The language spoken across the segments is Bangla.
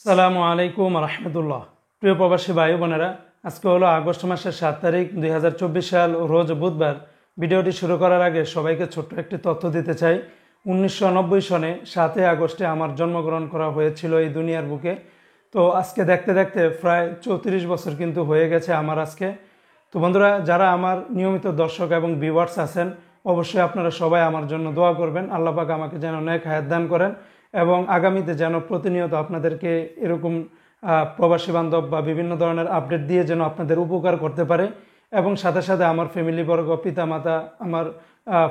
সালামু আলাইকুম রহমতুল্লাহ। প্রিয় প্রবাসী ভাই বোনেরা, আজকে হলো আগস্ট মাসের 7 তারিখ 2024 সাল, রোজ বুধবার। ভিডিওটি শুরু করার আগে সবাইকে ছোট্ট একটি তথ্য দিতে চাই। 1990 সনে 7 আগস্টে আমার জন্মগ্রহণ করা হয়েছিল এই দুনিয়ার বুকে। তো আজকে দেখতে দেখতে প্রায় 34 বছর কিন্তু হয়ে গেছে আমার আজকে। তো বন্ধুরা, যারা আমার নিয়মিত দর্শক এবং ভিউয়ার্স আছেন, অবশ্যই আপনারা সবাই আমার জন্য দোয়া করবেন। আল্লাহ পাক আমাকে যেন নেক হায়াত দান করেন এবং আগামীতে যেন প্রতিনিয়ত আপনাদেরকে এরকম প্রবাসী বান্ধব বা বিভিন্ন ধরনের আপডেট দিয়ে যেন আপনাদের উপকার করতে পারে। এবং সাথে সাথে আমার ফ্যামিলিবর্গ, পিতামাতা, আমার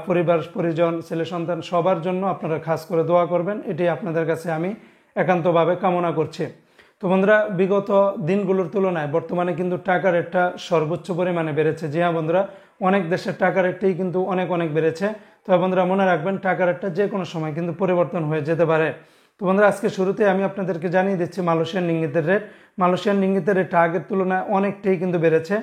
পরিবার পরিজন, ছেলে সন্তান সবার জন্য আপনারা খাস করে দোয়া করবেন, এটি আপনাদের কাছে আমি একান্তভাবে কামনা করছি। তো বন্ধুরা, বিগত দিনগুলোর তুলনায় বর্তমানে কিন্তু টাকার রেটটা সর্বোচ্চ পরিমাণে বেড়েছে। জি হ্যাঁ বন্ধুরা, অনেক দেশের টাকার রেটটাই কিন্তু অনেক অনেক বেড়েছে। তো বন্ধুরা মনে রাখবেন, টাকার রেটটা যে কোনো সময় কিন্তু পরিবর্তন হয়ে যেতে পারে। তো বন্ধুরা, আজকে শুরুতে আমি আপনাদেরকে জানিয়ে দিচ্ছি মালয়েশিয়ান রিঙ্গিতের রেট। মালয়েশিয়ান রিঙ্গিতের রেটটা আগের তুলনায় অনেকটাই কিন্তু বেড়েছে।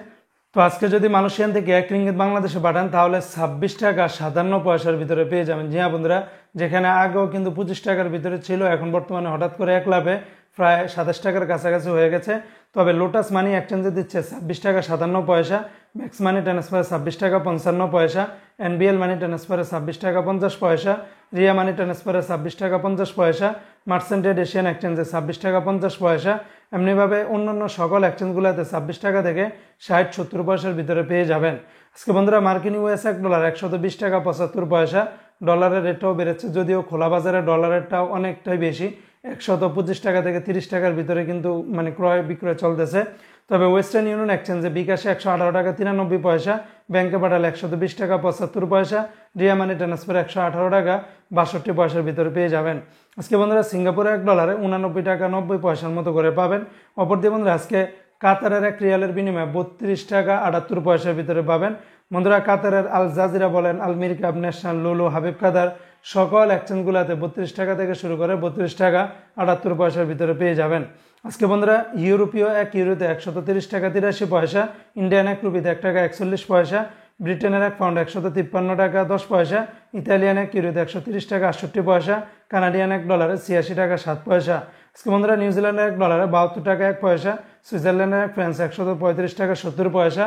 তো আজকে যদি মালয়েশিয়ান থেকে 1 রিঙ্গিত বাংলাদেশে পাঠান, তাহলে 26 টাকা 57 পয়সার ভিতরে পেয়ে যাবেন। জি হ্যাঁ বন্ধুরা, যেখানে আগেও কিন্তু 25 টাকার ভিতরে ছিল, এখন বর্তমানে হঠাৎ করে এক লাফে প্রায় 27 টাকার কাছাকাছি হয়ে গেছে। তবে লোটাস মানি এক্সচেঞ্জে দিচ্ছে 26 টাকা 57 পয়সা, ম্যাক্স মানি ট্রান্সফারে 26 টাকা 55 পয়সা, এনবিএল মানি ট্রান্সফারে 26 টাকা 50 পয়সা, রিয়া মানি ট্রান্সফারে 26 টাকা 50 পয়সা, মার্সেন্টেড এশিয়ান এক্সচেঞ্জে 26 টাকা 50 পয়সা। এমনিভাবে অন্যান্য সকল এক্সচেঞ্জগুলোতে 26 টাকা থেকে 60-70 পয়সার ভিতরে পেয়ে যাবেন। আজকে বন্ধুরা, মার্কিন ইউএস $1 120 টাকা 75 পয়সা। ডলারের রেটটাও বেড়েছে, যদিও খোলা বাজারে ডলারেরটাও অনেকটাই বেশি, 125 টাকা থেকে 30 টাকার ভিতরে কিন্তু ক্রয় বিক্রয় চলতেছে। তবে ওয়েস্টার্ন ইউনিয়ন এক্সচেঞ্জে বিকাশে 118 টাকা 93 পয়সা, ব্যাংকে পাঠালে 120 টাকা 75 পয়সা, রিয়া মানি ট্রান্সফার 118 টাকা 62 পয়সার ভিতরে পেয়ে যাবেন। আজকে বন্ধুরা, সিঙ্গাপুরে $1 89 টাকা 90 পয়সার মতো করে পাবেন। অপরদিকে বন্ধুরা, আজকে কাতারের 1 রিয়ালের বিনিময়ে 32 টাকা 78 পয়সার ভিতরে পাবেন। বন্ধুরা, কাতারের আল জাজিরা বলেন, আল মিরকাব, ন্যাশনাল, লুলু, হাবিব কাদার সকল এক্সচেঞ্জগুলোতে 32 টাকা থেকে শুরু করে 32 টাকা 78 পয়সার ভিতরে পেয়ে যাবেন। আজকে বন্ধুরা, ইউরোপীয় 1 ইউরোতে 130 টাকা 83 পয়সা, ইন্ডিয়ান 1 রুপিতে 1 টাকা 41 পয়সা, ব্রিটেনের 1 পাউন্ড 153 টাকা 10 পয়সা, ইতালিয়ান 1 ইউরোতে 130 টাকা 68 পয়সা, কানাডিয়ান $1 86 টাকা 7 পয়সা। আজকে বন্ধুরা, নিউজিল্যান্ডের $1 72 টাকা 1 পয়সা, সুইজারল্যান্ডের 1 ফ্রান্স 135 টাকা 70 পয়সা,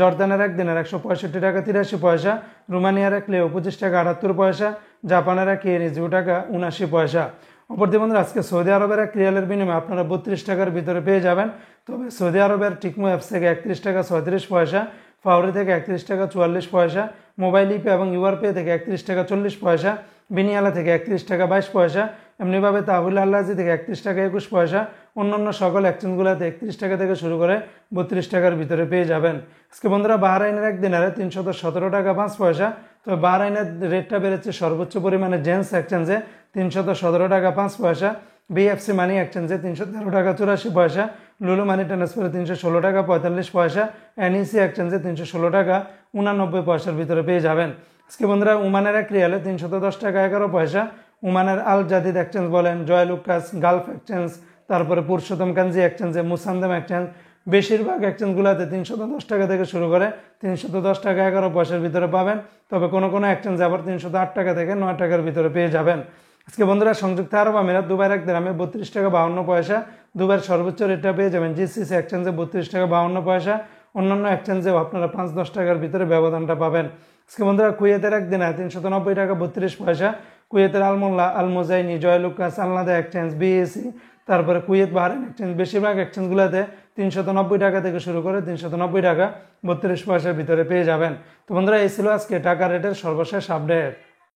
জর্দানের 1 দিনের 165 টাকা 83 পয়সা, রোমানিয়ার 1 লেও 25 টাকা 78 পয়সা, জাপানের 1 ইয়েন 0 টাকা 79 পয়সা। অপরদিকে বন্ধুরা, আজকে সৌদি আরবের 1 রিয়ালের বিনিময়ে আপনারা 32 টাকার ভিতরে পেয়ে যাবেন। তবে সৌদি আরবের টিকমো অ্যাপস থেকে 31 টাকা 36 পয়সা, ফাউরি থেকে 31 টাকা 44 পয়সা, মোবাইল ইপে এবং ইউআরপে থেকে 31 টাকা 40 পয়সা, বিনিয়ালা থেকে 31 টাকা 22 পয়সা, এমনিভাবে তাহুল আল্লাজি থেকে 31 টাকা 21 পয়সা। অন্যান্য সকল এক্সচেঞ্জগুলোতে 31 টাকা থেকে শুরু করে 32 টাকার ভিতরে পেয়ে যাবেন। আজকে বন্ধুরা, বাহরাইনের 1 দিনারে 317 টাকা 5 পয়সা। তবে বাহরাইনের রেটটা বেড়েছে সর্বোচ্চ পরিমাণে জেন্স এক্সচেঞ্জে 317 টাকা 5 পয়সা, বিএফসি মানি এক্সচেঞ্জে 313 টাকা 84 পয়সা, লুলু মানি ট্রান্সফারে 316 টাকা 45 পয়সা, এনইসি এক্সচেঞ্জে 316 টাকা 89 পয়সার ভিতরে পেয়ে যাবেন। আজকে বন্ধুরা, ওমানের 1 রিয়ালে 310 টাকা 11 পয়সা, ওমানের আল জাদিদ এক্সচেঞ্জ বলেন, জয় লুকাস, গালফ এক্সচেঞ্জ, তারপরে পুরুষোত্তম কাঞ্জি এক্সচেঞ্জে, মুসান্দম এক্সচেঞ্জ, বেশিরভাগ এক্সচেঞ্জগুলোতে 310 টাকা থেকে শুরু করে 310 টাকা 11 পয়সার ভিতরে পাবেন। তবে কোনো কোনো এক্সচেঞ্জে আবার 308 টাকা থেকে 9 টাকার ভিতরে পেয়ে যাবেন। আজকে বন্ধুরা, সংযুক্ত আরব আমিরাত দুবাইয়ের 1 দিরহামে 32 টাকা 52 পয়সা, দুবাইয়ের সর্বোচ্চ রেটটা পেয়ে যাবেন জিসিসি এক্সচেঞ্জে 32 টাকা 52 পয়সা। অন্যান্য এক্সচেঞ্জেও আপনারা 5-10 টাকার ভিতরে ব্যবধানটা পাবেন। আজকে বন্ধুরা, কুয়েতের 1 দিনারে 390 টাকা 32 পয়সা, কুয়েতের আলমোল্লা, আল মোজাইনি, জয় লুকাস, আলনাদা এক্সচেঞ্জ, বিএসি, তারপরে কুয়েত বাহরাইন এক্সচেঞ্জ, বেশিরভাগ এক্সচেঞ্জগুলোতে 390 টাকা থেকে শুরু করে 390 টাকা 32 পয়সার ভিতরে পেয়ে যাবেন। তো বন্ধুরা, এই ছিল আজকে টাকা রেটের সর্বশেষ আপডেট।